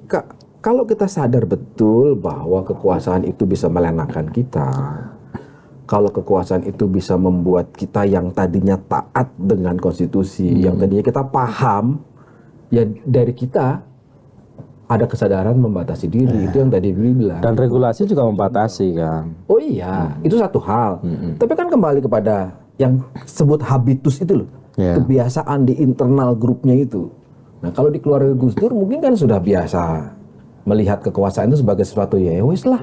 kalau kita sadar betul bahwa kekuasaan itu bisa melenakan kita, kalau kekuasaan itu bisa membuat kita yang tadinya taat dengan konstitusi, yang tadinya kita paham, ya dari kita ada kesadaran membatasi diri, itu yang tadi bilang. Dan regulasi juga membatasi kan. Oh iya, itu satu hal. Tapi kan kembali kepada yang sebut habitus itu loh. Kebiasaan di internal grupnya itu. Nah, kalau di keluarga Gus Dur mungkin kan sudah biasa melihat kekuasaan itu sebagai sesuatu ya wis lah.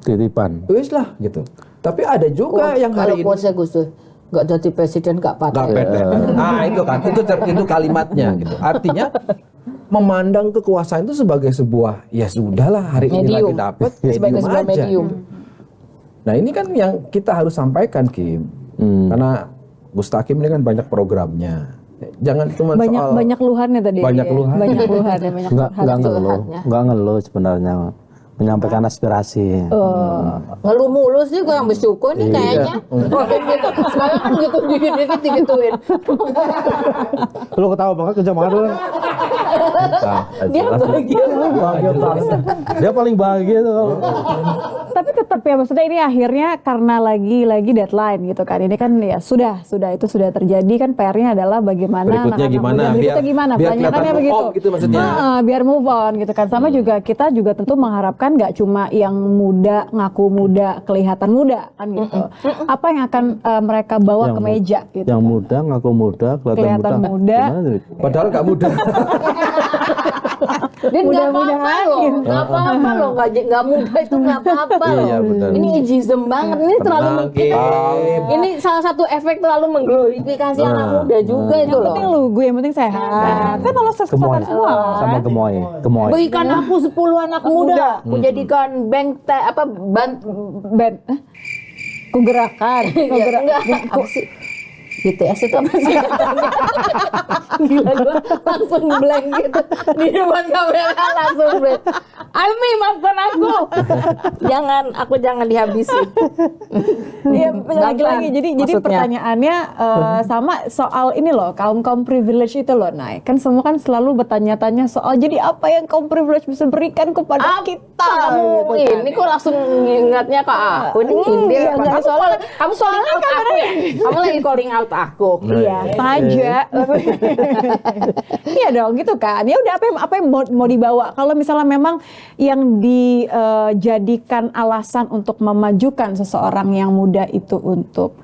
Titipan. Wis lah gitu. Tapi ada juga yang hari ini kalau kuasa Gus Dur nggak jadi presiden nggak paten. Nah, itu kan itu kalimatnya gitu. Artinya memandang kekuasaan itu sebagai sebuah ya sudahlah hari ini lagi dapat sebagai sebuah aja. medium. Nah, ini kan yang kita harus sampaikan, Kim. Karena Gus Takim ini kan banyak programnya. Jangan cuma soal banyak luhannya tadi. Banyak luhannya. Banyak luhannya, banyak Nggak ngeluh sebenarnya. Menyampaikan aspirasi. Ngeluh mulu sih, kurang bersyukur nih kayaknya. Gitu. Sekarang kan gitu dikit-dikit digituin. Lu ketawa banget kencang banget lu. Dia bahagia. Bahagia banget. Dia paling bahagia tuh. Tapi tetap ya, maksudnya ini akhirnya karena lagi deadline gitu kan. Ini kan ya sudah itu sudah terjadi kan, PR-nya adalah bagaimana berikutnya gimana, biar pertanyaannya begitu. gitu maksudnya. Biar move on gitu kan. Sama juga kita juga tentu mengharapkan nggak cuma yang muda ngaku muda kelihatan muda kan gitu. Apa yang akan mereka bawa ke meja gitu. Yang muda ngaku muda kelihatan muda. Padahal nggak muda. Dia nggak apa-apa loh, nggak mudah itu nggak apa-apa loh. Iya, benar. Ini ageism banget, ini terlalu ini salah satu efek terlalu mengglorifikasi anak muda juga itu Yang loh. penting lugu, yang penting sehat. Kan kalau kesehatan semua. Sama gemoy. Berikan aku 10 anak muda, aku jadikan Ku gerakan. apa sih? BTS itu apa sih katanya? Gila, gue langsung blank gitu di depan kamera, langsung blank. Ami, maafkan aku. Jangan dihabisi. Iya, lagi-lagi. Jadi pertanyaannya sama soal ini loh, kaum privilege itu loh, Nay. Kan semua kan selalu bertanya-tanya soal jadi apa yang kaum privilege bisa berikan kepada kita. Kamu ini kok langsung ingatnya ke aku? Ini nyindir apa? Kamu calling out aku ya? Kamu lagi calling out aku. Iya, saja. Iya dong, gitu kan. Ya udah, apa yang mau dibawa? Kalau misalnya memang yang dijadikan alasan untuk memajukan seseorang yang muda itu untuk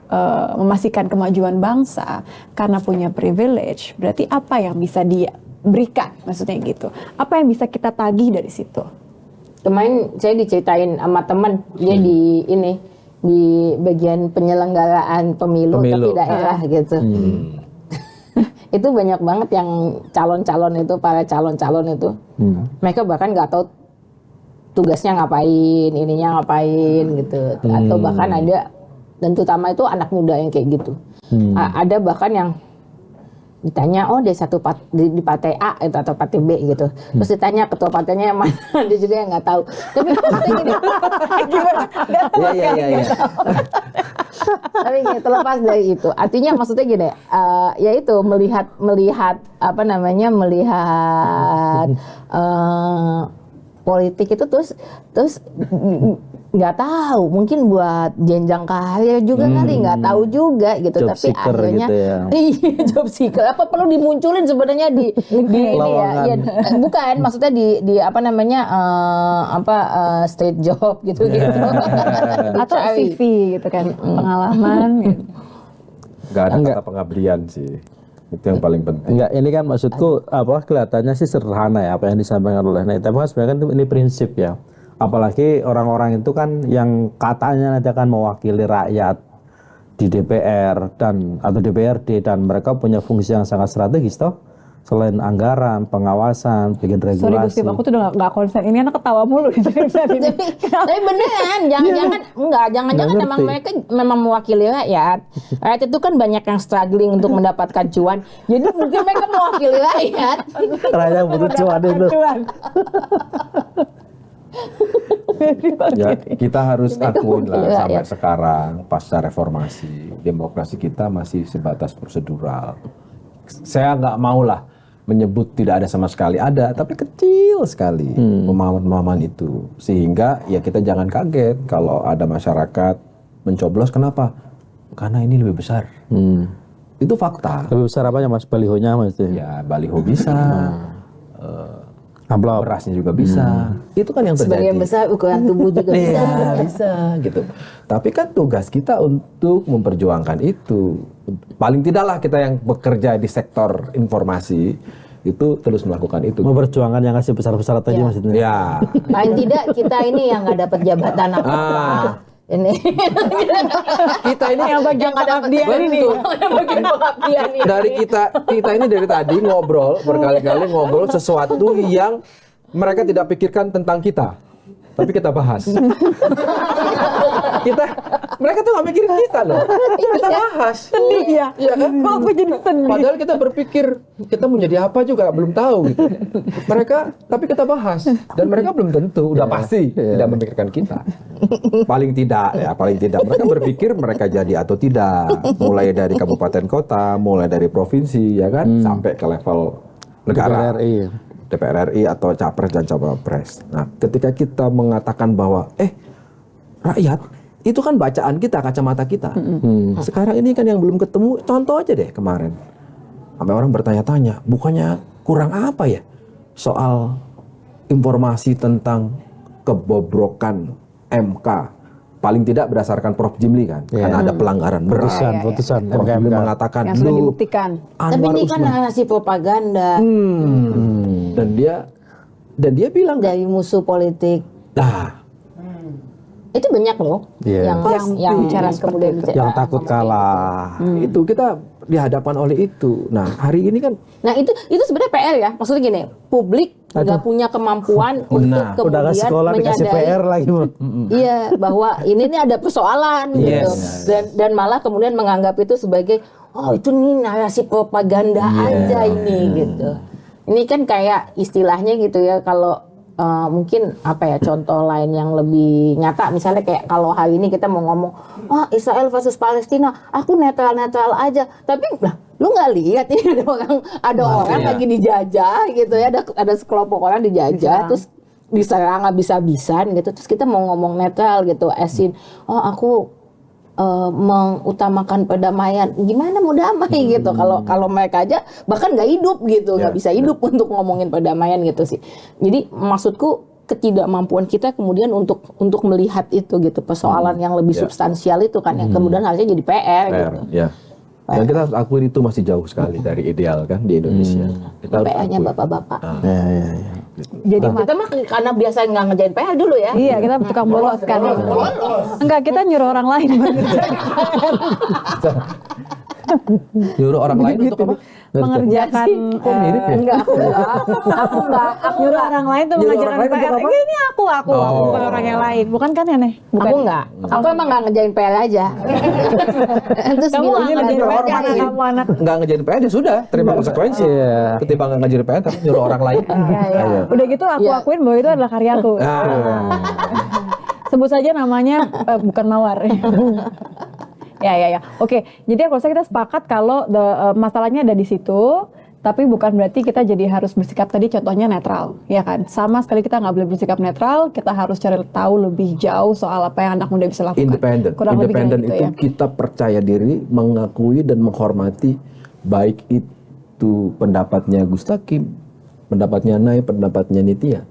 memastikan kemajuan bangsa karena punya privilege, berarti apa yang bisa dia berikan? Maksudnya gitu. Apa yang bisa kita tagih dari situ? Kemarin saya diceritain sama teman, dia di bagian penyelenggaraan pemilu. Tapi daerah gitu. Itu banyak banget yang para calon-calon itu. Mereka bahkan nggak tahu tugasnya ngapain, ininya ngapain gitu. Atau bahkan ada, dan terutama itu anak muda yang kayak gitu. Ada bahkan yang ditanya, oh dia di partai A itu atau partai B gitu. Terus ditanya ketua partainya yang mana, dia juga yang nggak tahu. Tapi maksudnya gini, Iya. Tapi gini, terlepas dari itu, artinya maksudnya gini, ya itu melihat politik itu terus nggak tahu, mungkin buat jenjang karir juga kali, nggak tahu juga gitu. Job Tapi seeker akhirnya gitu ya. iya, job seeker apa perlu dimunculin sebenarnya di ini ya, bukan maksudnya di apa namanya street job gitu Atau CV gitu kan, pengalaman gitu. Nggak ada kata pengabdian sih. Itu yang paling penting. Enggak, ini kan maksudku kelihatannya sih sederhana ya apa yang disampaikan oleh Nay. Tapi kan sebenarnya kan ini prinsip ya. Apalagi orang-orang itu kan yang katanya nanti akan mewakili rakyat di DPR atau DPRD dan mereka punya fungsi yang sangat strategis toh. Selain anggaran, pengawasan, bikin regulasi. Sorry Gustip, aku tuh udah gak konsen. Ini anak ketawa mulu. Tapi beneran, jangan-jangan emang mereka memang mewakili rakyat. Rakyat itu kan banyak yang struggling untuk mendapatkan cuan. Jadi mungkin mereka mewakili rakyat. Rakyat butuh cuan itu. Ya, kita harus akuin lah sampai sekarang pasca reformasi demokrasi kita masih sebatas prosedural. Saya nggak mau lah menyebut tidak ada sama sekali, ada tapi kecil sekali pemahaman itu, sehingga ya kita jangan kaget kalau ada masyarakat mencoblos. Kenapa? Karena ini lebih besar. Itu fakta. Lebih besar apanya Mas? Balihonya Mas? Ya baliho bisa. Amplop berasnya juga bisa. Itu kan yang terjadi. Sebagian besar ukuran tubuh juga bisa. Iya, bisa gitu. Tapi kan tugas kita untuk memperjuangkan itu. Paling tidaklah kita yang bekerja di sektor informasi itu terus melakukan itu. Memperjuangkan yang kasih besar-besar tadi maksudnya. Ya. Paling tidak kita ini yang nggak dapat jabatan apa-apa. Ini Kita ini yang bagian pengabdian ini. yang bagian pengabdian ini. Dari kita ini dari tadi ngobrol berkali-kali ngobrol sesuatu yang mereka tidak pikirkan tentang kita, tapi kita bahas. Mereka tuh nggak mikirin kita loh, kita bahas. Sedih ya? Iya kan? Kok aku jadi sedih? Padahal kita berpikir kita mau jadi apa juga belum tahu gitu. Tapi kita bahas dan mereka belum tentu udah pasti tidak memikirkan kita. Paling tidak mereka berpikir mereka jadi atau tidak. Mulai dari kabupaten kota, mulai dari provinsi ya kan, sampai ke level negara. DPR RI atau capres dan cawapres. Nah, ketika kita mengatakan bahwa rakyat itu kan bacaan kita, kacamata kita. Sekarang ini kan yang belum ketemu, contoh aja deh kemarin. Sampai orang bertanya-tanya, bukannya kurang apa ya soal informasi tentang kebobrokan MK. Paling tidak berdasarkan Prof. Jimli kan, karena ada pelanggaran berat. Putusan Prof. Jimli mengatakan, yang sudah dibuktikan. Tapi ini kan narasi propaganda dan dia bilang dari musuh politik. Nah, Itu banyak loh yang bicara kemudian yang takut kalah. Itu kita dihadapan oleh itu. Nah, hari ini kan itu sebenarnya PR ya. Maksudnya gini, publik nggak punya kemampuan untuk udah kemudian sekolah dikasih menyadari PR lagi. iya, bahwa ini ada persoalan gitu. Dan malah kemudian menganggap itu sebagai itu nih narasi propaganda aja ini gitu. Ini kan kayak istilahnya gitu ya, kalau mungkin contoh lain yang lebih nyata, misalnya kayak kalau hari ini kita mau ngomong Israel versus Palestina, aku netral aja, tapi lu nggak lihat ini ada orang lagi dijajah gitu ya, ada sekelompok orang dijajah terus diserang habis-habisan gitu, terus kita mau ngomong netral gitu, asin aku mengutamakan perdamaian, gimana mau damai gitu kalau mereka aja bahkan nggak hidup gitu, nggak bisa hidup untuk ngomongin perdamaian gitu sih. Jadi maksudku ketidakmampuan kita kemudian untuk melihat itu gitu, persoalan yang lebih substansial itu kan yang kemudian harusnya jadi PR gitu. Ya. Dan kita harus akuin itu masih jauh sekali dari ideal kan di Indonesia. Kita harus PR-nya akui. bapak-bapak. Jadi Kita mah karena biasa nggak ngerjain PR dulu ya. iya, kita tukang bolos kan. Enggak, kita nyuruh orang lain. Nyuruh orang lain untuk apa? Mengerjakan Kok mirip ya? Enggak, aku enggak. nyuruh orang lain tuh Nyuruh mengerjakan orang lain PR. untuk apa? Ini aku bukan orang yang lain. Bukan kan ya, Neh? Bukan. Aku enggak. Aku emang nggak ngerjain PR aja. Terus Kamu bilang nggak ngerjain nyuruh PR, orang lain. kamu anak. Nggak ngerjain PR ya sudah, terima konsekuensi. Ketimbang nggak ngerjain PR tapi nyuruh orang lain. Iya. Udah gitu aku akuin bahwa itu adalah karyaku. Sebut saja namanya bukan Mawar. Ya. Oke, jadi aku rasa kita sepakat kalau masalahnya ada di situ. Tapi bukan berarti kita jadi harus bersikap tadi contohnya netral, ya kan? Sama sekali kita nggak boleh bersikap netral, kita harus cari tahu lebih jauh soal apa yang anak muda bisa lakukan. Independen. Kurang lebih Independen kayak gitu itu ya. kita percaya diri, mengakui dan menghormati baik itu pendapatnya Gustaqim, pendapatnya Nay, pendapatnya Nitya.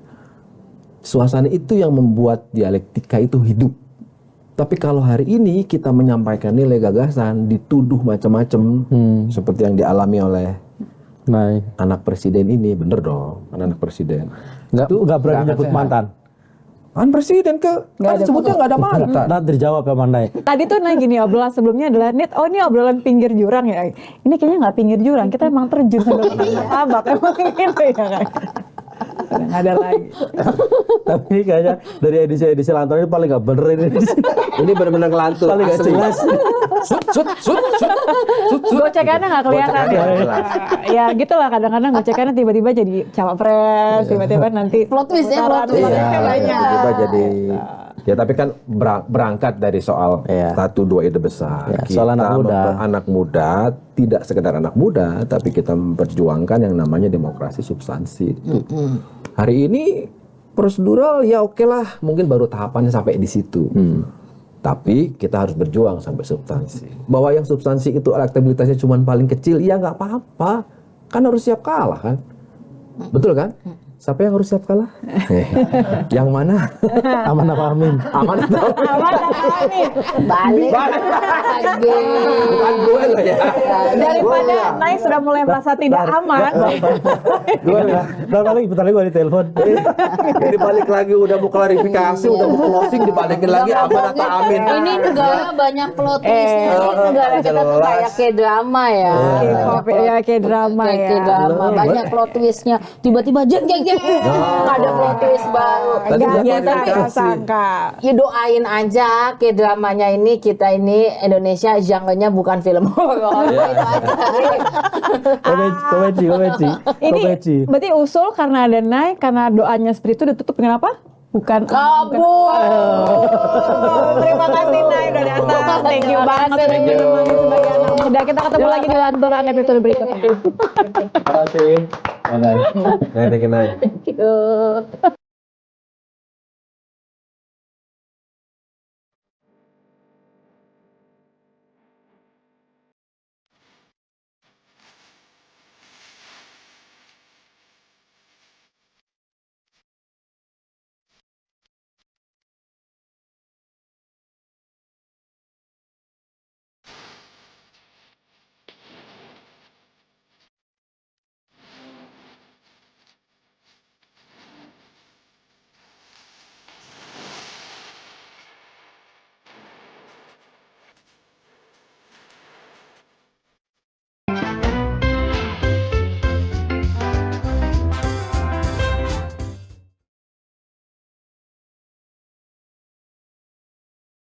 Suasana itu yang membuat dialektika itu hidup. Tapi kalau hari ini kita menyampaikan nilai gagasan, dituduh macam-macam, seperti yang dialami oleh anak presiden ini, bener dong, anak presiden. Nggak berani nyebut mantan. Kan presiden kan sebutnya nggak ada mantan. Nanti dijawab ya Mandai. Tadi tuh gini, obrolan sebelumnya adalah ini obrolan pinggir jurang ya. Ini kayaknya nggak pinggir jurang, kita emang terjun sambil martabak emang gitu ya kan. Nggak ada lagi. Tapi kayaknya dari edisi lantur ini paling nggak bener ini. Ini benar-benar ngelantur. Paling nggak asli. jelas. Gocekannya nggak kelihatan ya. Ya gitulah kadang-kadang gocekannya tiba-tiba jadi cawapres, tiba-tiba nanti Plot twist ya, putaran plot twist. politiknya banyak. Tiba-tiba jadi ya, tapi kan berangkat dari soal satu dua ide besar. Ya, soal anak muda. Anak muda tidak sekedar anak muda, tapi kita memperjuangkan yang namanya demokrasi substansi. Hari ini prosedural ya oke lah, mungkin baru tahapannya sampai di situ. Tapi kita harus berjuang sampai substansi. Bahwa yang substansi itu elektabilitasnya cuma paling kecil, ya nggak apa-apa. Kan harus siap kalah kan. Betul kan? Siapa yang harus siap kalah? Yang mana? Aman apa Amin? Aman atau Balik lagi. bukan gue loh ya. Daripada Nay sudah mulai merasa tidak aman. Bentar lagi gue ditelepon. Ini balik lagi udah mau klarifikasi, udah mau closing, dibalikin lagi aman atau amin. Ini negara banyak plot twistnya. Ini negara kita tuh kayak drama ya. Ya kayak drama Kayak ya. drama, banyak plot twistnya. Tiba-tiba jeng ada plot twist baru. Tadi Nggak udah biasa klarifikasi. sangka. Ya doain aja ke dramanya ini, kita ini Indonesia genre-nya bukan film horor. Itu aja. Komedi. Ini berarti usul karena ada Nay, karena doanya seperti itu ditutup dengan apa? Bukan Kabur. Terima kasih Nay udah datang. Thank you banget udah menemani sebagai anak muda. Kita ketemu lagi di lanturan episode berikutnya. Terima kasih. Nah,